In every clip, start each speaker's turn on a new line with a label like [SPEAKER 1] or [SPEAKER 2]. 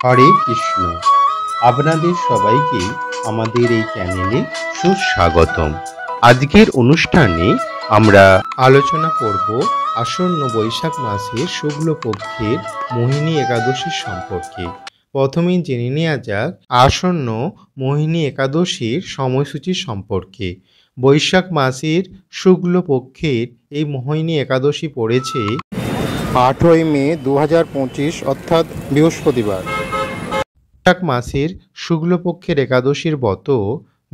[SPEAKER 1] হরে কৃষ্ণ। আপনাদের সবাইকে আমাদের এই চ্যানেলে সুস্বাগতম। আজকের অনুষ্ঠানে আমরা আলোচনা করব আসন্ন বৈশাখ মাসের শুক্লপক্ষের মোহিনী একাদশীর সম্পর্কে। প্রথমেই জেনে নেওয়া যাক আসন্ন মোহিনী একাদশীর সময়সূচি সম্পর্কে। বৈশাখ মাসের শুক্লপক্ষের এই মোহিনী একাদশী পড়েছে 8ই মে 2025 অর্থাৎ বৃহস্পতিবার। বৈশাখ মাসের শুক্লপক্ষের একাদশীর ব্রত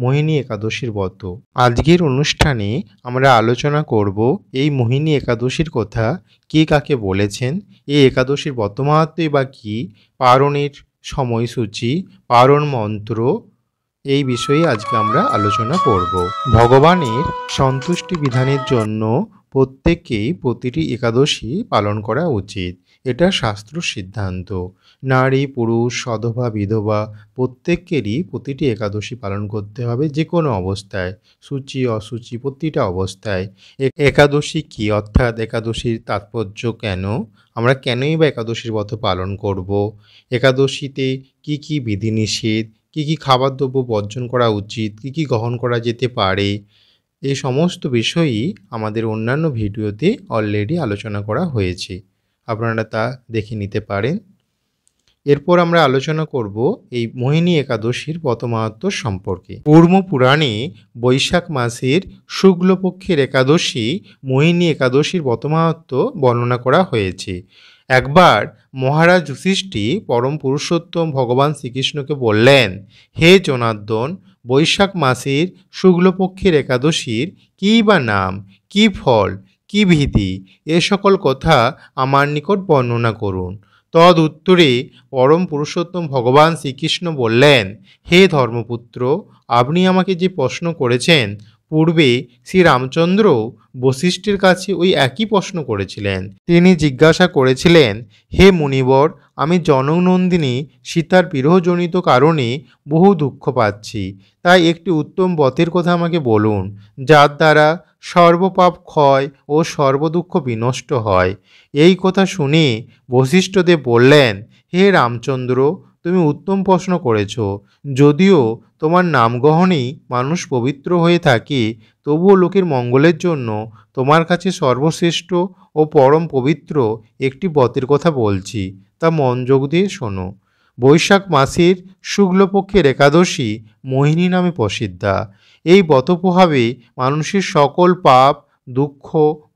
[SPEAKER 1] মোহিনী একাদশীর ব্রত। আজকের অনুষ্ঠানে আমরা আলোচনা করব এই মোহিনী একাদশীর কথা, কে কাকে বলেছেন, এই একাদশীর ব্রত মাহাত্ম্যই বা কী, পারণের সময়সূচি, পারণ মন্ত্র, এই বিষয়ে আজকে আমরা আলোচনা করব। ভগবানের সন্তুষ্টি বিধানের জন্য প্রত্যেককেই প্রতিটি একাদশী পালন করা উচিত, এটা শাস্ত্র সিদ্ধান্ত। নারী পুরুষ সধবা বিধবা প্রত্যেকেরই প্রতিটি একাদশী পালন করতে হবে, যে কোনো অবস্থায়, সূচি অসুচি প্রতিটা অবস্থায়। একাদশী কী, অর্থাৎ একাদশীর তাৎপর্য কেন, আমরা কেনই বা একাদশীর ব্রত পালন করব, একাদশীতে কি কি বিধিনিষেধ, কী কী খাবার দ্রব্য বর্জন করা উচিত, কী কী গ্রহণ করা যেতে পারে, এই সমস্ত বিষয়ই আমাদের অন্যান্য ভিডিওতে অলরেডি আলোচনা করা হয়েছে, আপনারা তা দেখে নিতে পারেন। এরপর আমরা আলোচনা করব এই মোহিনী একাদশীর ব্রত মাহাত্ম্য সম্পর্কে। পূর্ব পুরাণে বৈশাখ মাসের শুক্লপক্ষের একাদশী মোহিনী একাদশীর ব্রত মাহাত্ম্য বর্ণনা করা হয়েছে। একবার মহারাজ যুধিষ্ঠির পরম পুরুষোত্তম ভগবান শ্রীকৃষ্ণকে বললেন, হে জনার্দন, বৈশাখ মাসের শুক্লপক্ষের একাদশীর কী বা নাম, কী ফল, কী বিধি, এ সকল কথা আমার নিকট বর্ণনা করুন। তদ উত্তরে পরম পুরুষোত্তম ভগবান শ্রীকৃষ্ণ বললেন, হে ধর্মপুত্র, আপনি আমাকে যে প্রশ্ন করেছেন, পূর্বে শ্রীরামচন্দ্র বশিষ্ঠের কাছে ওই একই প্রশ্ন করেছিলেন। তিনি জিজ্ঞাসা করেছিলেন, হে মুনিবর, আমি জনকনন্দিনী সীতার বিরহজনিত কারণে বহু দুঃখ পাচ্ছি, তাই একটি উত্তম ব্রতের কথা আমাকে বলুন, যার দ্বারা সর্বপাপ ক্ষয় ও সর্বদুঃখ বিনষ্ট হয়। এই কথা শুনে বশিষ্ঠদেব বললেন, হে রামচন্দ্র, তুমি উত্তম প্রশ্ন করেছ। যদিও তোমার নাম গ্রহণেই মানুষ পবিত্র হয়ে থাকে, তবুও লোকের মঙ্গলের জন্য তোমার কাছে সর্বশ্রেষ্ঠ ও পরম পবিত্র একটি ব্রতের কথা বলছি, তা মনোযোগ দিয়ে শোনো। বৈশাখ মাসের শুক্লপক্ষের একাদশী মোহিনী নামে প্রসিদ্ধা। এই ব্রত প্রভাবে মানুষের সকল পাপ দুঃখ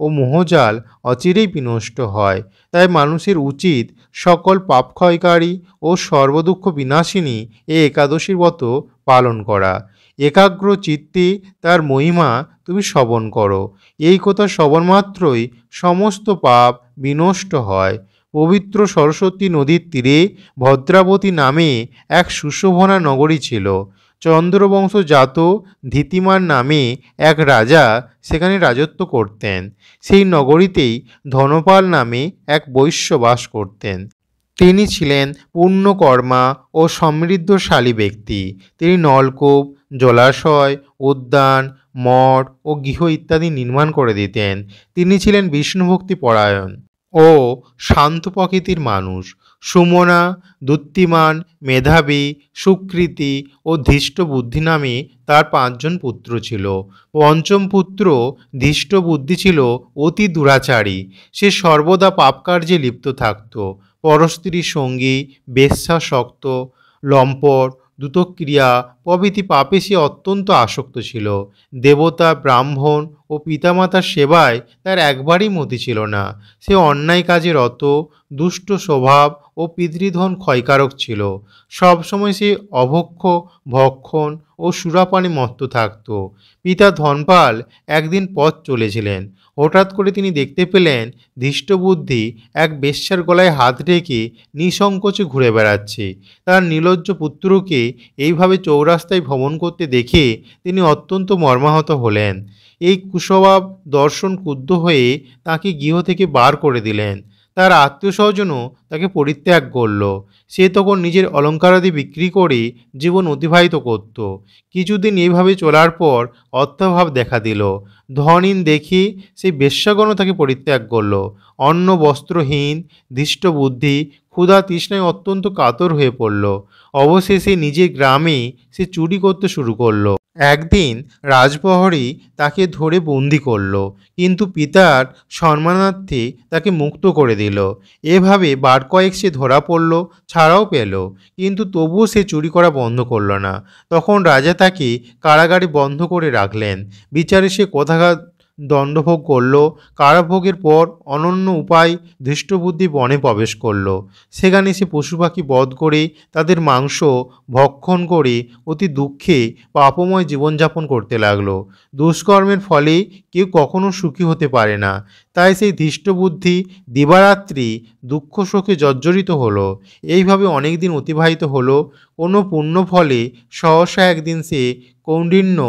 [SPEAKER 1] ও মোহজাল অচিরেই বিনষ্ট হয়। তাই মানুষের উচিত সকল পাপক্ষয়কারী ও সর্বদুঃখ বিনাশিনী এই একাদশীর ব্রত পালন করা। একাগ্র চিত্তে তার মহিমা তুমি শ্রবণ করো। এই কথা শ্রবণ মাত্রই সমস্ত পাপ বিনষ্ট হয়। পবিত্র সরস্বতী নদীর তীরে ভদ্রাবতী নামে এক সুশোভনা নগরী ছিল। চন্দ্রবংশজাত ধীতিমান নামে এক রাজা সেখানে রাজত্ব করতেন। সেই নগরীতেই ধনপাল নামে এক বৈশ্য বাস করতেন। তিনি ছিলেন পুণ্যকর্মা ও সমৃদ্ধশালী ব্যক্তি। তিনি নলকূপ, জলাশয়, উদ্যান, মঠ ও গৃহ ইত্যাদি নির্মাণ করে দিতেন। তিনি ছিলেন বিষ্ণুভক্তি পরায়ণ ও শান্ত প্রকৃতির মানুষ। সুমনা, দ্যুতিমান, মেধাবী, সুকৃতি ও ধৃষ্ট বুদ্ধি নামে তার 5 জন পুত্র ছিল। পঞ্চম পুত্র ধৃষ্ট বুদ্ধি ছিল অতি দুরাচারী। সে সর্বদা পাপকার্যে লিপ্ত থাকত। পরস্ত্রীর সঙ্গী, বেশ্যাসক্ত, লম্পট, দ্রুতক্রিয়া প্রভৃতি পাপে সে অত্যন্ত আসক্ত ছিল। দেবতা, ব্রাহ্মণ ও পিতামাতার সেবায় তার একবারই মতি ছিল না। সে অন্যায় কাজে রত, দুষ্ট স্বভাব ও পিতৃধন ক্ষয়কারক ছিল। সবসময় সে অভক্ষ, ভক্ষণ ও সুরাপানে মত্ত থাকত। পিতা ধনপাল একদিন পথ চলেছিলেন। হঠাৎ করে তিনি দেখতে পেলেন ধৃষ্টবুদ্ধি এক বেশ্যার গলায় হাত রেখে নিঃসংকোচে ঘুরে বেড়াচ্ছে। তার নির্লজ্জ পুত্রকে এইভাবে চৌরাস্তায় ভ্রমণ করতে দেখে তিনি অত্যন্ত মর্মাহত হলেন। এই কুস্বভাব দর্শন ক্রুদ্ধ হয়ে তাকে গৃহ থেকে বার করে দিলেন। তার আত্মীয় স্বজনও তাকে পরিত্যাগ করল। সে তখন নিজের অলঙ্কারাদি বিক্রি করে জীবন অতিবাহিত করত। কিছুদিন এইভাবে চলার পর অর্থাভাব দেখা দিল। ধনহীন দেখে সেই বেশ্যাগণও তাকে পরিত্যাগ করল। অন্ন বস্ত্রহীন ধৃষ্টবুদ্ধি ক্ষুধা তৃষ্ণায় অত্যন্ত কাতর হয়ে পড়ল। অবশেষে নিজের গ্রামে সে চুরি করতে শুরু করলো। একদিন রাজপ্রহরী তাকে ধরে বন্দি করলো, কিন্তু পিতার সম্মানার্থে তাকে মুক্ত করে দিল। এভাবে বার কয়েক সে ধরা পড়ল, ছাড়াও পেল, কিন্তু তবুও সে চুরি করা বন্ধ করল না। তখন রাজা তাকে কারাগারে বন্ধ করে রাখলেন। বিচারে সে কথাঘাত দণ্ডভোগ করল। কারাভোগের পর অনন্য উপায় ধৃষ্টবুদ্ধি বনে প্রবেশ করল। সেখানে সে পশু পাখি বধ করে তাদের মাংস ভক্ষণ করে অতি দুঃখে পাপময় জীবনযাপন করতে লাগলো। দুষ্কর্মের ফলে কেউ কখনো সুখী হতে পারে না, তাই সেই ধৃষ্টবুদ্ধি দিবারাত্রি দুঃখ শোকে জর্জরিত হলো। এইভাবে অনেক দিন অতিবাহিত হলো। কোনো পুণ্য ফলে সহসা একদিন সে কৌণ্ডিন্য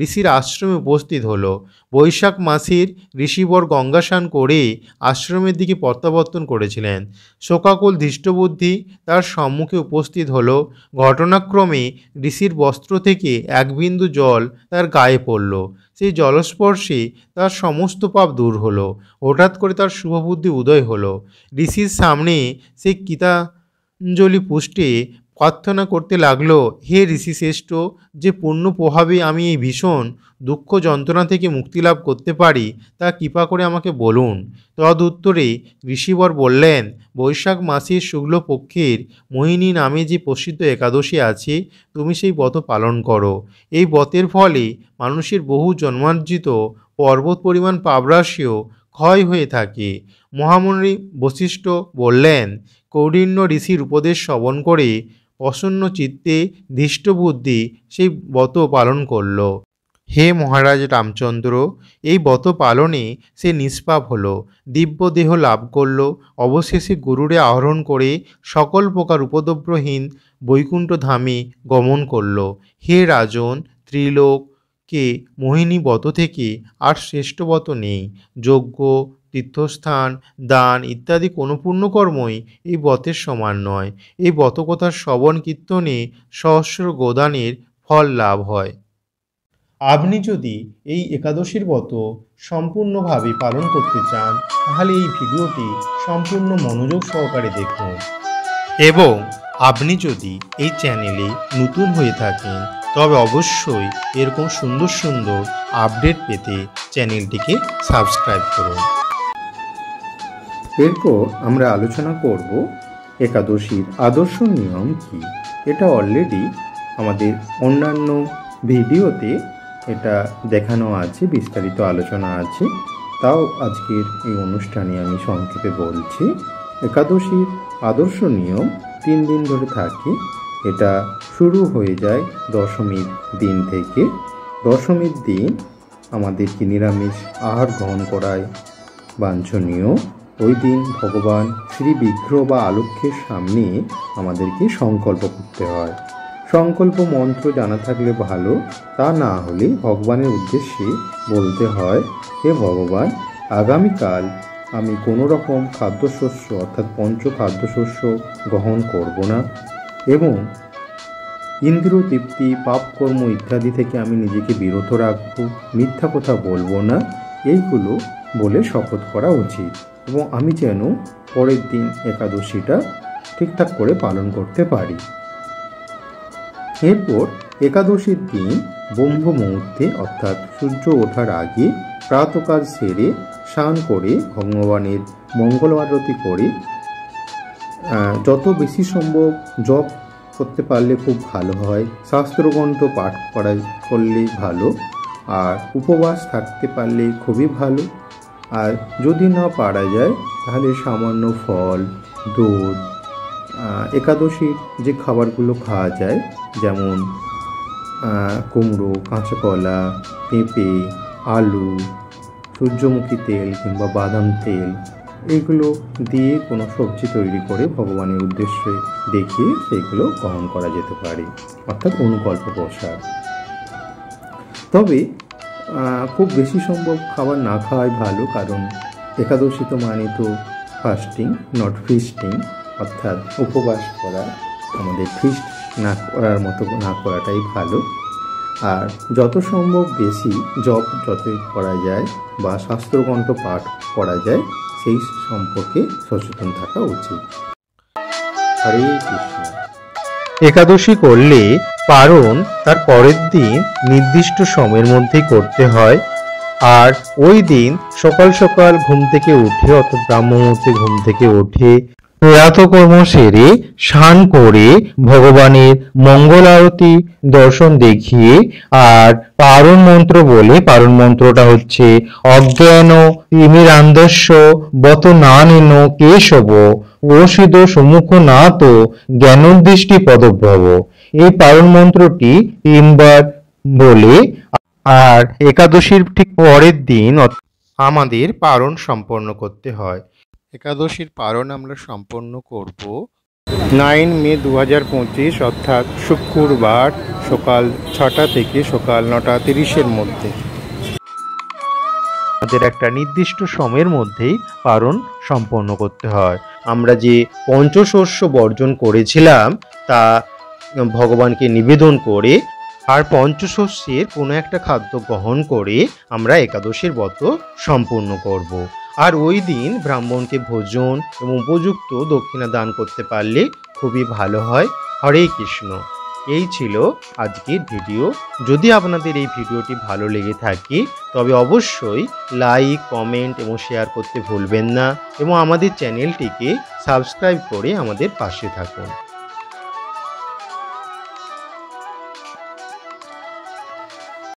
[SPEAKER 1] ঋষির আশ্রমে উপস্থিত হলো। বৈশাখ মাসের ঋষিবর গঙ্গা স্নান করে আশ্রমের দিকে প্রত্যাবর্তন করেছিলেন। শোকাকুল ধৃষ্টবুদ্ধি তার সম্মুখে উপস্থিত হলো। ঘটনাক্রমে ঋষির বস্ত্র থেকে এক বিন্দু জল তার গায়ে পড়ল। সেই জলস্পর্শে তার সমস্ত পাপ দূর হলো। হঠাৎ করে তার শুভবুদ্ধি উদয় হলো। ঋষির সামনে সে গীতাঞ্জলি পুষ্টে প্রার্থনা করতে লাগলো, হে ঋষিশ্রেষ্ঠ, যে পুণ্য প্রভাবে আমি এই ভীষণ দুঃখ যন্ত্রণা থেকে মুক্তি লাভ করতে পারি তা কৃপা করে আমাকে বলুন। তদুত্তরে ঋষিবর বললেন, বৈশাখ মাসের শুক্লপক্ষের মোহিনী নামে যে প্রসিদ্ধ একাদশী আছে, তুমি সেই ব্রত পালন করো। এই ব্রতের ফলে মানুষের বহু জন্মার্জিত পর্বত পরিমাণ পাপরাশিও ক্ষয় হয়ে থাকে। মহামুনি বশিষ্ঠ বললেন, কৌণ্ডিন্য ঋষির উপদেশ শ্রবণ করে প্রসন্ন চিত্তে ধৃষ্টবুদ্ধি সেই ব্রত পালন করল। হে মহারাজ রামচন্দ্র, এই ব্রত পালনে সে নিষ্পাপ হল, দিব্য দেহ লাভ করল। অবশেষে গরুড়ে আরোহণ করে সকল প্রকার উপদ্রবহীন বৈকুণ্ঠ ধামে গমন করল। হে রাজন, ত্রিলোকে মোহিনী ব্রত থেকে আর শ্রেষ্ঠ ব্রত নেই। যজ্ঞ, তীর্থস্থান, দান ইত্যাদি কোনো পুণ্যকর্মই এই ব্রতের সমান নয়। এই ব্রতকথার শ্রবণ কীর্তনে সহস্র গোদানের ফল লাভ হয়। আপনি যদি এই একাদশীর ব্রত সম্পূর্ণভাবে পালন করতে চান, তাহলে এই ভিডিওটি সম্পূর্ণ মনোযোগ সহকারে দেখুন। এবং আপনি যদি এই চ্যানেলে নতুন হয়ে থাকেন, তবে অবশ্যই এরকম সুন্দর সুন্দর আপডেট পেতে চ্যানেলটিকে সাবস্ক্রাইব করুন। এরপর আমরা আলোচনা করব একাদশীর আদর্শ নিয়ম কি। এটা অলরেডি আমাদের অন্যান্য ভিডিওতে এটা দেখানো আছে, বিস্তারিত আলোচনা আছে, তাও আজকের এই অনুষ্ঠানে আমি সংক্ষেপে বলছি। একাদশীর আদর্শ নিয়ম 3 দিন ধরে থাকে। এটা শুরু হয়ে যায় দশমীর দিন থেকে। দশমীর দিন আমাদেরকে নিরামিষ আহার গ্রহণ করায় বাঞ্ছনীয়। ওই দিন ভগবান শ্রী বিগ্রহ বা আলক্ষ্যের সামনে আমাদেরকে সংকল্প করতে হয়। সংকল্প মন্ত্র জানা থাকলে ভালো, তা না হলে ভগবানের উদ্দেশ্যে বলতে হয়, হে ভগবান, আগামীকাল আমি কোনো রকম খাদ্যশস্য অর্থাৎ পঞ্চ খাদ্যশস্য গ্রহণ করব না, এবং ইন্দ্রিয় তৃপ্তি, পাপকর্ম ইত্যাদি থেকে আমি নিজেকে বিরত রাখব, মিথ্যা কথা বলবো না, এইগুলো বলে শপথ করা উচিত, এবং আমি যেন পরের দিন একাদশীটা ঠিকঠাক করে পালন করতে পারি। এরপর একাদশীর দিন ব্রহ্ম মুহূর্তে অর্থাৎ সূর্য ওঠার আগে প্রাতকাল সেরে স্নান করে ভগবানের মঙ্গল আরতি করে যত বেশি সম্ভব জপ করতে পারলে খুব ভালো হয়। শাস্ত্রগ্রন্থ পাঠ করলে ভালো, আর উপবাস থাকতে পারলে খুবই ভালো। আর যদি না পারা যায় তাহলে সামান্য ফল, দুধ, একাদশীর যে খাবারগুলো খাওয়া যায় যেমন কুমড়ো, কাঁচা কলা, পেঁপে, আলু, সূর্যমুখী তেল কিংবা বাদাম তেল, এইগুলো দিয়ে কোনো সবজি তৈরি করে ভগবানের উদ্দেশ্যে দেখিয়ে সেইগুলো গ্রহণ করা যেতে পারে, অর্থাৎ অনুকল্প প্রসাদ। তবে খুব বেশি সম্ভব খাবার না খাওয়াই ভালো, কারণ একাদশী তো মানে তো ফাস্টিং, নট ফিস্টিং, অর্থাৎ উপবাস করা। আমাদের ফিস্ট না করার মতো না করাটাই ভালো। আর যত সম্ভব বেশি জপ যতই করা যায় বা শাস্ত্রগ্রন্থ পাঠ করা যায় সেই সম্পর্কে সচেতন থাকা উচিত। হরে কৃষ্ণ। একাদশী করলে পারণ তার পরের দিন নির্দিষ্ট সময়ের মধ্যেই করতে হয়। আর ওই দিন সকাল সকাল ঘুম থেকে উঠে অর্থাৎ ব্রাহ্ম মুহূর্তে ঘুম থেকে উঠে প্রাতঃকর্ম সেরে স্নান করে ভগবানের মঙ্গল আরতি দর্শন দেখিয়ে আর পারণ মন্ত্র বলে, পারণ মন্ত্রটা হচ্ছে অজ্ঞান তিমিরান্ধস্য বত নানেন কেশব ওষিদ সম্মুখ নাত জ্ঞানোদৃষ্টি পদভ্রব। এই পারণ মন্ত্রটি 3 বার বলে আর একাদশীর ঠিক পরের দিন আমাদের পারণ সম্পন্ন করতে হয়। একাদশীর পারণ আমরা সম্পন্ন করব 9 মে 2025 অর্থাৎ শুক্রবার সকাল 6টা থেকে সকাল 9:30-এর মধ্যে। আমাদের একটা নির্দিষ্ট সময়ের মধ্যেই পারণ সম্পন্ন করতে হয়। আমরা যে পঞ্চশস্য বর্জন করেছিলাম তা ভগবানকে নিবেদন করে আর পঞ্চশস্যের কোনো একটা খাদ্য গ্রহণ করে আমরা একাদশীর ব্রত সম্পূর্ণ করব। আর ওই দিন ব্রাহ্মণকে ভোজন এবং উপযুক্ত দক্ষিণা দান করতে পারলে খুবই ভালো হয়। হরে কৃষ্ণ। এই ছিল আজকের ভিডিও। যদি আপনাদের এই ভিডিওটি ভালো লেগে থাকে তবে অবশ্যই লাইক, কমেন্ট এবং শেয়ার করতে ভুলবেন না এবং আমাদের চ্যানেলটিকে সাবস্ক্রাইব করে আমাদের পাশে থাকুন।